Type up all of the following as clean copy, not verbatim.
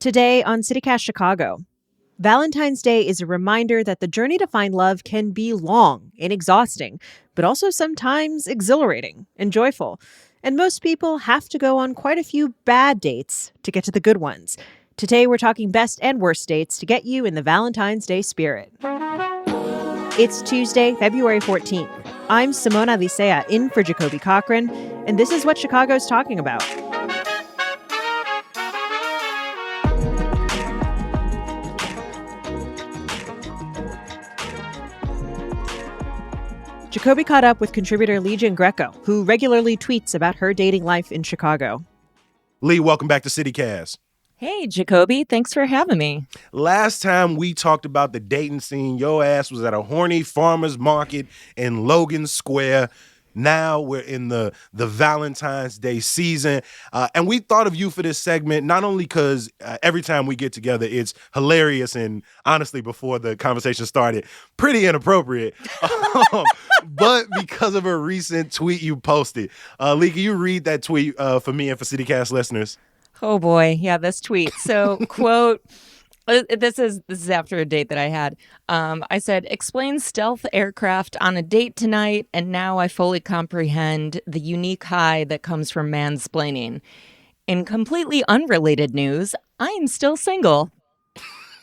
Today on CityCast Chicago, Valentine's Day is a reminder that the journey to find love can be long and exhausting, but also sometimes exhilarating and joyful. And most people have to go on quite a few bad dates to get to the good ones. Today, we're talking best and worst dates to get you in the Valentine's Day spirit. It's Tuesday, February 14th. I'm Simona Licea in for Jacoby Cochran, and this is what Chicago's talking about. Jacoby caught up with contributor Legion Greco, who regularly tweets about her dating life in Chicago. Lee, welcome back to CityCast. Hey, Jacoby. Thanks for having me. Last time we talked about the dating scene, your ass was at a horny farmer's market in Logan Square. Now we're in the Valentine's Day season, and we thought of you for this segment, not only because every time we get together, it's hilarious and honestly, before the conversation started, pretty inappropriate, but because of a recent tweet you posted. Lee, can you read that tweet for me and for CityCast listeners? Oh, boy. Yeah, this tweet. So, quote... This is after a date that I had. I said, explain stealth aircraft on a date tonight, and now I fully comprehend the unique high that comes from mansplaining. In completely unrelated news, I am still single.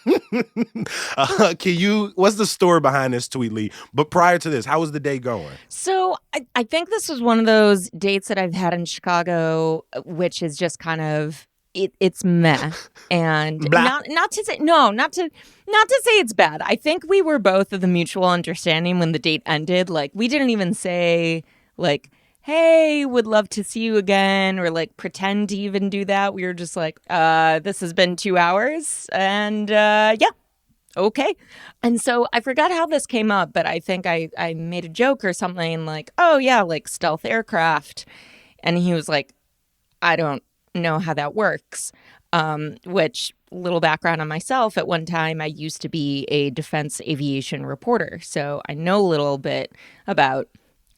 What's the story behind this tweet, Lee? But prior to this, how was the day going? So I think this was one of those dates that I've had in Chicago, which is just kind of, it's meh. And not to say it's bad. I think we were both of the mutual understanding when the date ended. Like, we didn't even say, like, hey, would love to see you again, or like pretend to even do that. We were just like, this has been 2 hours, and yeah, okay. And so I forgot how this came up, but I think I made a joke or something like, oh yeah, like stealth aircraft. And he was like, I don't know how that works, which, little background on myself, at one time I used to be a defense aviation reporter, so I know a little bit about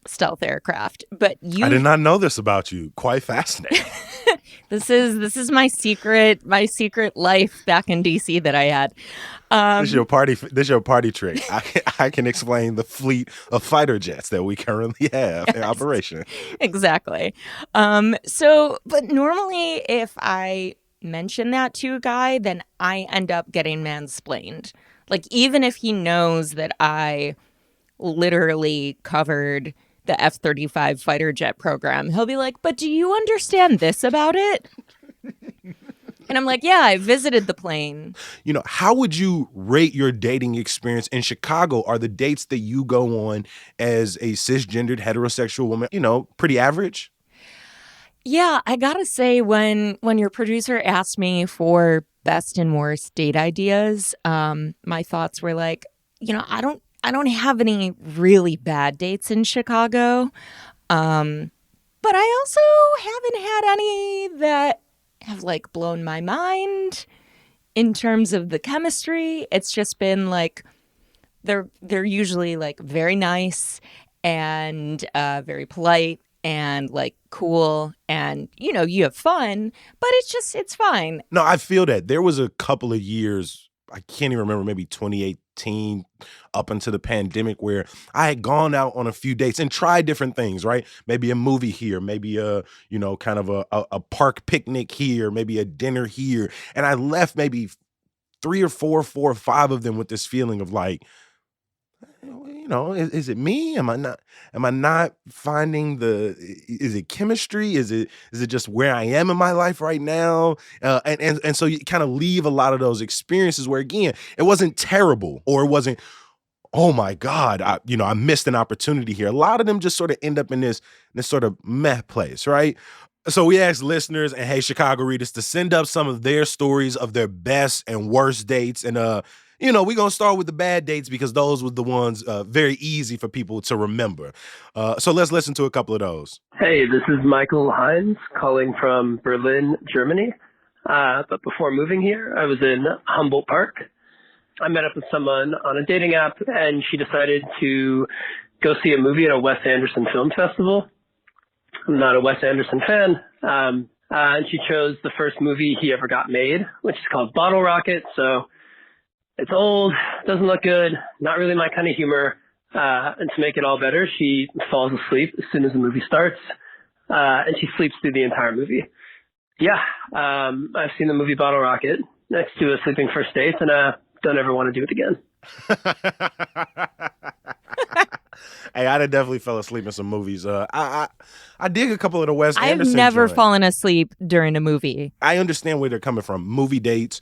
stealth aircraft. But I did not know this about you. Quite fascinating. This is my secret life back in DC that I had. This is your party trick. I can explain the fleet of fighter jets that we currently have in operation. Exactly. But normally if I mention that to a guy, then I end up getting mansplained. Like, even if he knows that I literally covered the F-35 fighter jet program, he'll be like, but do you understand this about it? And I'm like, yeah, I visited the plane. You know, how would you rate your dating experience in Chicago? Are the dates that you go on as a cisgendered heterosexual woman, pretty average? Yeah, I gotta say, when your producer asked me for best and worst date ideas, my thoughts were like, I don't have any really bad dates in Chicago, but I also haven't had any that have like blown my mind in terms of the chemistry. It's just been like they're usually like very nice and very polite and like cool, and you have fun, but it's fine. No, I feel that. There was a couple of years, I can't even remember, maybe 2018 up until the pandemic, where I had gone out on a few dates and tried different things, right? Maybe a movie here, maybe kind of a park picnic here, maybe a dinner here. And I left maybe 3 or 4 or 5 of them with this feeling of like, is it me? Am I not finding is it chemistry? Is it just where I am in my life right now? And so you kind of leave a lot of those experiences where, again, it wasn't terrible, or it wasn't, oh my God, I missed an opportunity here. A lot of them just sort of end up in this sort of meh place, right? So we asked listeners and Hey Chicago readers to send up some of their stories of their best and worst dates. And we're going to start with the bad dates because those were the ones very easy for people to remember. So let's listen to a couple of those. Hey, this is Michael Hines calling from Berlin, Germany. But before moving here, I was in Humboldt Park. I met up with someone on a dating app, and she decided to go see a movie at a Wes Anderson film festival. I'm not a Wes Anderson fan. and she chose the first movie he ever got made, which is called Bottle Rocket. So it's old, doesn't look good, not really my kind of humor. And to make it all better, she falls asleep as soon as the movie starts, and she sleeps through the entire movie. Yeah, I've seen the movie Bottle Rocket next to a sleeping first date, and don't ever want to do it again. Hey, I definitely fell asleep in some movies. I dig a couple of the Wes Anderson I've never joints. fallen asleep during a movie. I understand where they're coming from. Movie dates,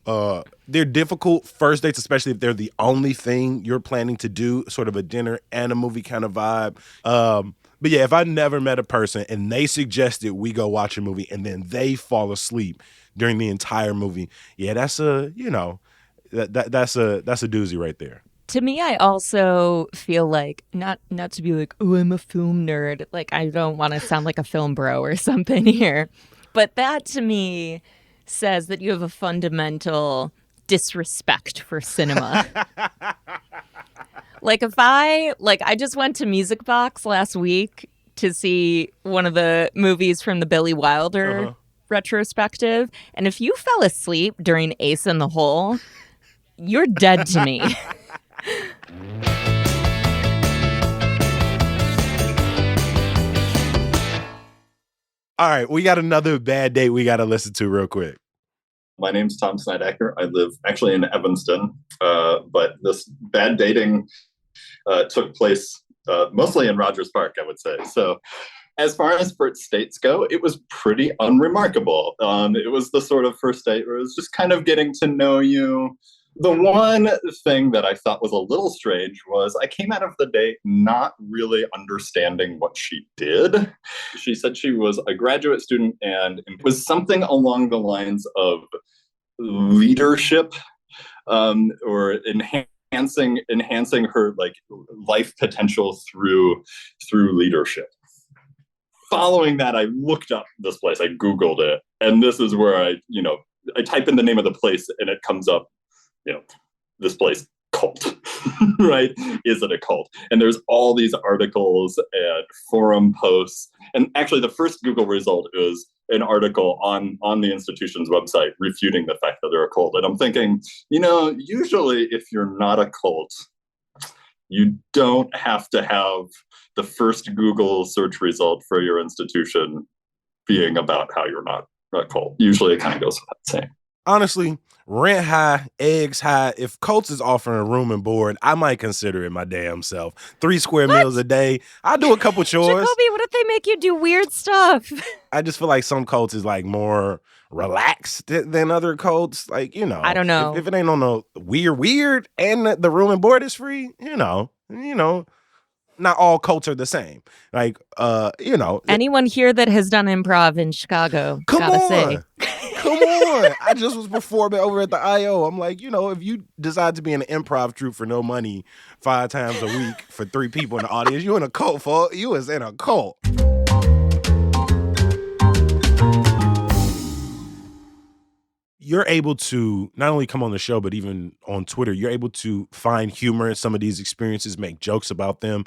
they're difficult. First dates, especially if they're the only thing you're planning to do, sort of a dinner and a movie kind of vibe. But yeah, if I never met a person and they suggested we go watch a movie and then they fall asleep during the entire movie, yeah, that's a that's a doozy right there. To me, I also feel like not to be like, oh, I'm a film nerd. Like, I don't want to sound like a film bro or something here. But that to me says that you have a fundamental disrespect for cinema. Like, I just went to Music Box last week to see one of the movies from the Billy Wilder retrospective. And if you fell asleep during Ace in the Hole, you're dead to me. All right, we got another bad date we got to listen to real quick. My name's Tom Snydecker. I live actually in Evanston, but this bad dating took place mostly in Rogers Park, I would say. So as far as first dates go, it was pretty unremarkable. It was the sort of first date where it was just kind of getting to know you. The one thing that I thought was a little strange was I came out of the date not really understanding what she did. She said she was a graduate student and it was something along the lines of leadership, or enhancing her like life potential through leadership. Following that, I looked up this place. I Googled it, and this is where I type in the name of the place, and it comes up. This place, cult, right? Is it a cult? And there's all these articles and forum posts. And actually, the first Google result is an article on the institution's website refuting the fact that they're a cult. And I'm thinking, usually if you're not a cult, you don't have to have the first Google search result for your institution being about how you're not a cult. Usually it kind of goes without saying. Honestly, rent high, eggs high. If Colts is offering room and board, I might consider it my damn self. 3 square meals a day. I'll do a couple chores. Jacoby, what if they make you do weird stuff? I just feel like some Colts is like more relaxed than other Colts. Like, I don't know. If it ain't on no weird and the room and board is free, not all Colts are the same. Like, Anyone here that has done improv in Chicago, gotta say. Come on. I just was performing over at the IO. I'm like, if you decide to be in an improv troupe for no money 5 times a week for 3 people in the audience, you in a cult, folks. You was in a cult. You're able to not only come on the show, but even on Twitter, you're able to find humor in some of these experiences, make jokes about them.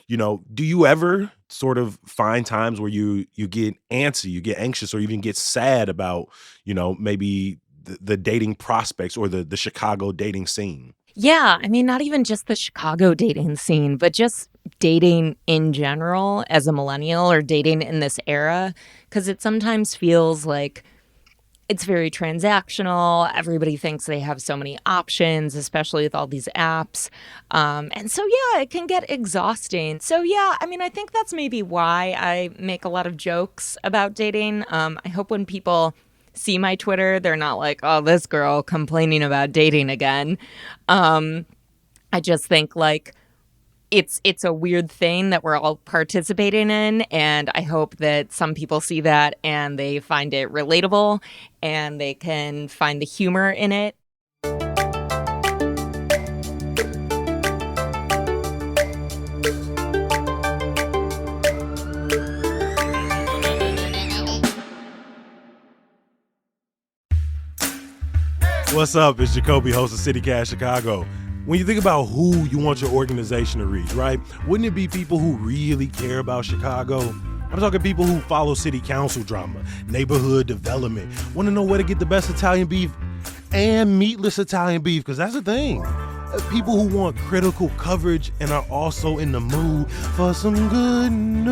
Do you ever sort of find times where you get antsy, you get anxious, or even get sad about, maybe the dating prospects or the Chicago dating scene? Yeah, I mean, not even just the Chicago dating scene, but just dating in general as a millennial or dating in this era, because it sometimes feels like it's very transactional. Everybody thinks they have so many options, especially with all these apps. And so, yeah, it can get exhausting. So, yeah, I mean, I think that's maybe why I make a lot of jokes about dating. I hope when people see my Twitter, they're not like, oh, this girl complaining about dating again. I just think, like, it's a weird thing that we're all participating in, and I hope that some people see that and they find it relatable and they can find the humor in it. What's up? It's Jacoby, host of CityCast Chicago. When you think about who you want your organization to reach, right? Wouldn't it be people who really care about Chicago? I'm talking people who follow city council drama, neighborhood development, want to know where to get the best Italian beef and meatless Italian beef, because that's the thing. People who want critical coverage and are also in the mood for some good news.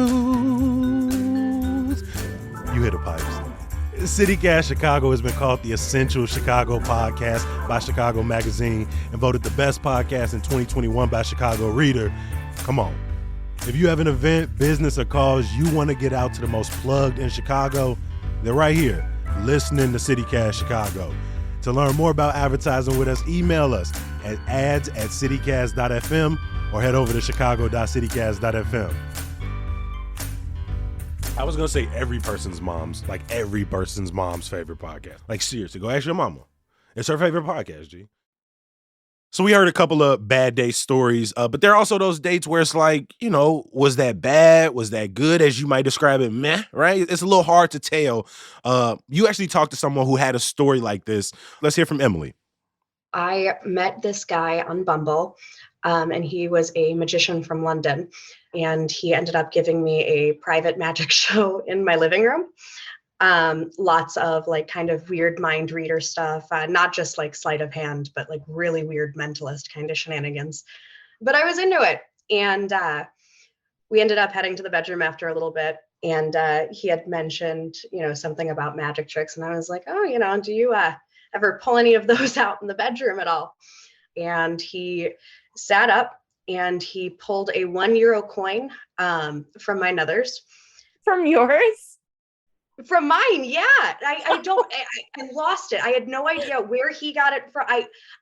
You hear the pipes. CityCast Chicago has been called the Essential Chicago Podcast by Chicago Magazine and voted the best podcast in 2021 by Chicago Reader. Come on. If you have an event, business, or cause you want to get out to the most plugged in Chicago, they're right here, listening to CityCast Chicago. To learn more about advertising with us, email us at ads@citycast.fm or head over to chicago.citycast.fm. I was going to say every person's mom's favorite podcast. Like, seriously, go ask your mama. It's her favorite podcast, G. So we heard a couple of bad date stories, but there are also those dates where it's like, was that bad? Was that good? As you might describe it, meh, right? It's a little hard to tell. You actually talked to someone who had a story like this. Let's hear from Emily. I met this guy on Bumble, and he was a magician from London, and he ended up giving me a private magic show in my living room. Lots of kind of weird mind reader stuff, not just sleight of hand, but really weird mentalist kind of shenanigans. But I was into it. And we ended up heading to the bedroom after a little bit. And he had mentioned, something about magic tricks. And I was like, oh, do you ever pull any of those out in the bedroom at all? And he sat up and he pulled a €1 coin from my nethers. From yours? From mine, yeah. I lost it. I had no idea where he got it from.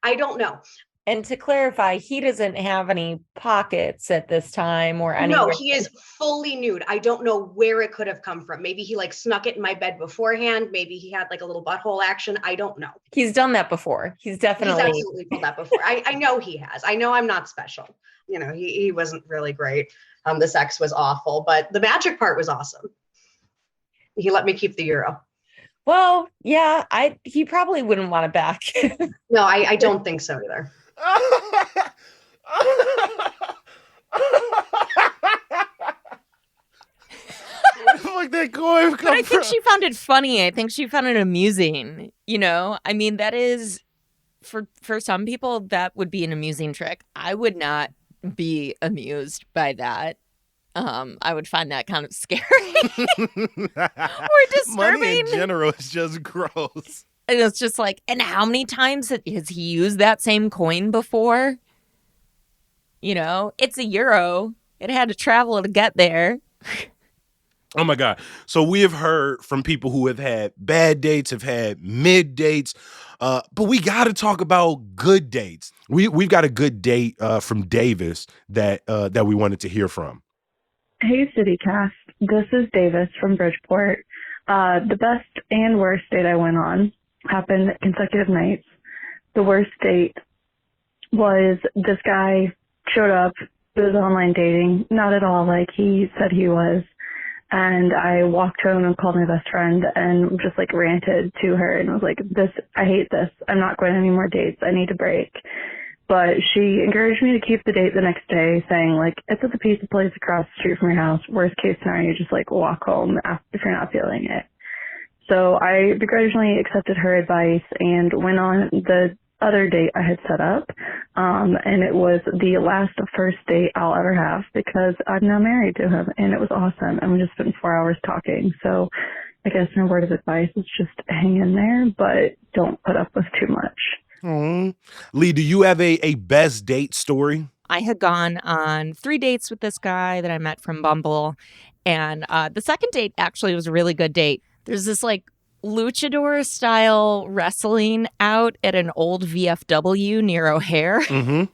I don't know. And to clarify, he doesn't have any pockets at this time or anything. No, he is fully nude. I don't know where it could have come from. Maybe he snuck it in my bed beforehand. Maybe he had a little butthole action. I don't know. He's done that before. He's absolutely pulled that before. I know he has. I know I'm not special. He wasn't really great. The sex was awful, but the magic part was awesome. He let me keep the euro. Well, yeah, he probably wouldn't want it back. No, I don't think so either. That coin but I think she found it funny. I think she found it amusing. I mean, that is for some people that would be an amusing trick. I would not be amused by that. I would find that kind of scary or disturbing. Money in general is just gross. And it's just and how many times has he used that same coin before? It's a euro. It had to travel to get there. Oh my God. So we have heard from people who have had bad dates, have had mid dates, but we got to talk about good dates. We've got a good date from Davis that we wanted to hear from. Hey, CityCast. This is Davis from Bridgeport. The best and worst date I went on happened consecutive nights. The worst date was this guy showed up. It was online dating, not at all like he said he was. And I walked home and called my best friend and just ranted to her and was like, I hate this. I'm not going on any more dates. I need a break. But she encouraged me to keep the date the next day, saying, it's at the pizza place across the street from your house. Worst case scenario, you just, walk home if you're not feeling it. So I begrudgingly accepted her advice and went on the other date I had set up. And it was the last first date I'll ever have because I'm now married to him. And it was awesome. And we just spent 4 hours talking. So I guess my word of advice is just hang in there, but don't put up with too much. Lee, do you have a best date story? I had gone on 3 dates with this guy that I met from Bumble. And the second date actually was a really good date. There's this luchador style wrestling out at an old VFW near O'Hare. Mm-hmm.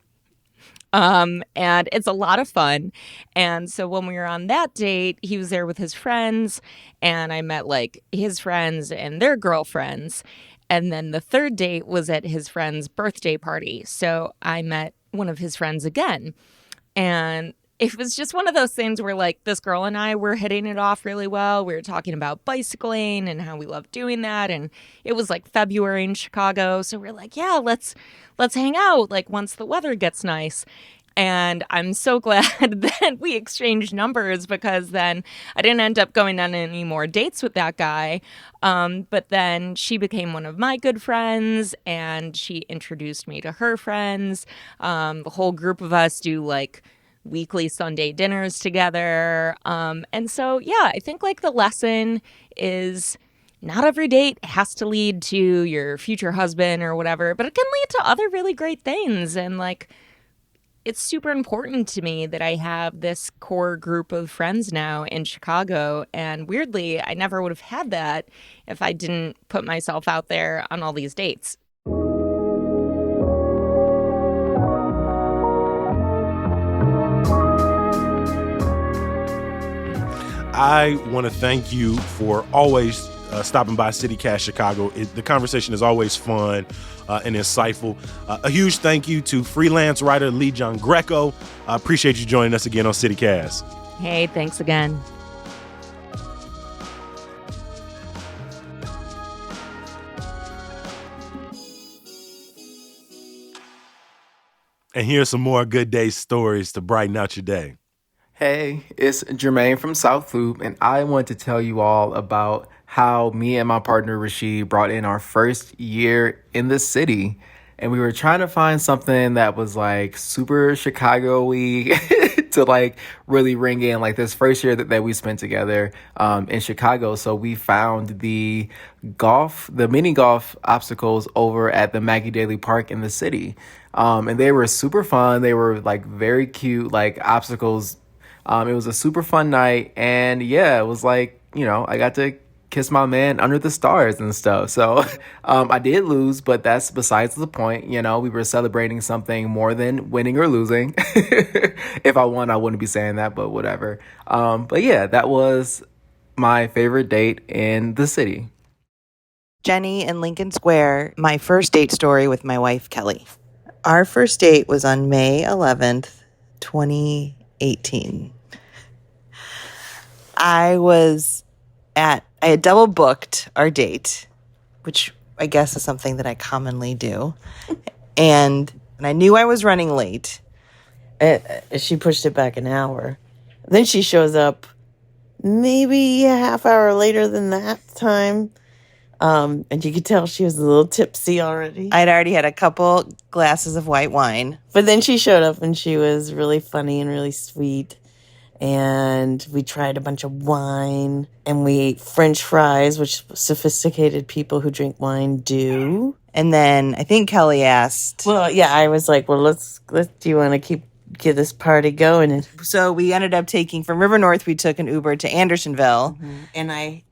And it's a lot of fun. And so when we were on that date, he was there with his friends and I met his friends and their girlfriends. And then the third date was at his friend's birthday party. So I met one of his friends again. And it was just one of those things where this girl and I were hitting it off really well. We were talking about bicycling and how we love doing that. And it was February in Chicago. So we're yeah, let's hang out once the weather gets nice. And I'm so glad that we exchanged numbers, because then I didn't end up going on any more dates with that guy. But then she became one of my good friends, and she introduced me to her friends. The whole group of us do like weekly Sunday dinners together. And so, yeah, I think like the lesson is not every date has to lead to your future husband or whatever, but it can lead to other really great things. And like, it's super important to me that I have this core group of friends now in Chicago. And weirdly, I never would have had that if I didn't put myself out there on all these dates. I want to thank you for always stopping by CityCast Chicago. The conversation is always fun and insightful. A huge thank you to freelance writer Lee John Greco. I appreciate you joining us again on CityCast. Hey, thanks again. And here's some more good day stories to brighten out your day. Hey, it's Jermaine from South Loop, and I want to tell you all about how me and my partner Rashid brought in our first year in the city. And we were trying to find something that was like super Chicago-y to like really ring in like this first year that we spent together in Chicago. So we found the mini golf obstacles over at the Maggie Daley Park in the city. And they were super fun. They were like very cute, like obstacles. It was a super fun night, and yeah, it was like, I got to kiss my man under the stars and stuff. So I did lose, but that's besides the point. We were celebrating something more than winning or losing. If I won, I wouldn't be saying that, but whatever. But yeah, that was my favorite date in the city. Jenny in Lincoln Square, my first date story with my wife, Kelly. Our first date was on May 11th, 2018. I had double booked our date, which I guess is something that I commonly do. And I knew I was running late. She pushed it back an hour. Then she shows up maybe a half hour later than that time. And you could tell she was a little tipsy already. I'd already had a couple glasses of white wine. But then she showed up and she was really funny and really sweet. And we tried a bunch of wine, and we ate French fries, which sophisticated people who drink wine do. And then I think Kelly asked, well, yeah, I was like, well, let's do you want to get this party going? And so we ended up taking, from River North, we took an Uber to Andersonville. Mm-hmm. And I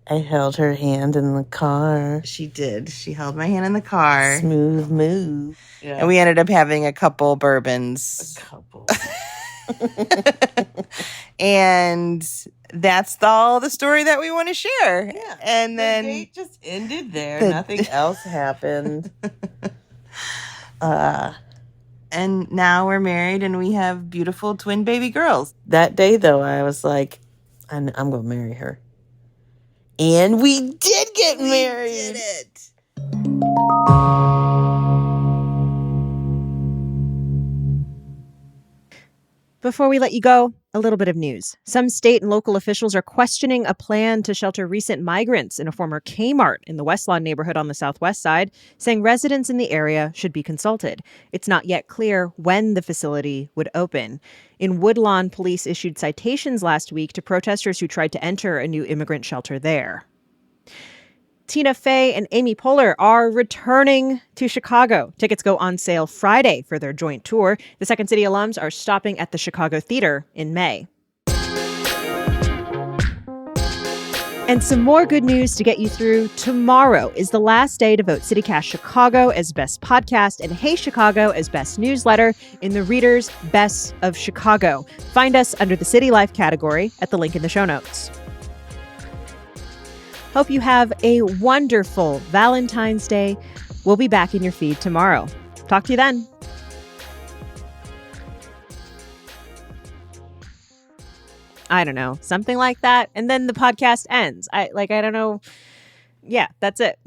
held her hand in the car. She did. She held my hand in the car. Smooth move. Yeah. And we ended up having a couple bourbons. A couple. And that's all the story that we want to share. Yeah. And then the date just ended there. Nothing else happened. And now we're married and we have beautiful twin baby girls. That day, though, I was like, I'm going to marry her. And we did get married. We did it. Before we let you go, a little bit of news. Some state and local officials are questioning a plan to shelter recent migrants in a former Kmart in the West Lawn neighborhood on the southwest side, saying residents in the area should be consulted. It's not yet clear when the facility would open. In Woodlawn, police issued citations last week to protesters who tried to enter a new immigrant shelter there. Tina Fey and Amy Poehler are returning to Chicago. Tickets go on sale Friday for their joint tour. The Second City alums are stopping at the Chicago Theater in May. And some more good news to get you through. Tomorrow is the last day to vote CityCast Chicago as Best Podcast and Hey Chicago as Best Newsletter in the Reader's Best of Chicago. Find us under the City Life category at the link in the show notes. Hope you have a wonderful Valentine's Day. We'll be back in your feed tomorrow. Talk to you then. I don't know, something like that. And then the podcast ends. I don't know. Yeah, that's it.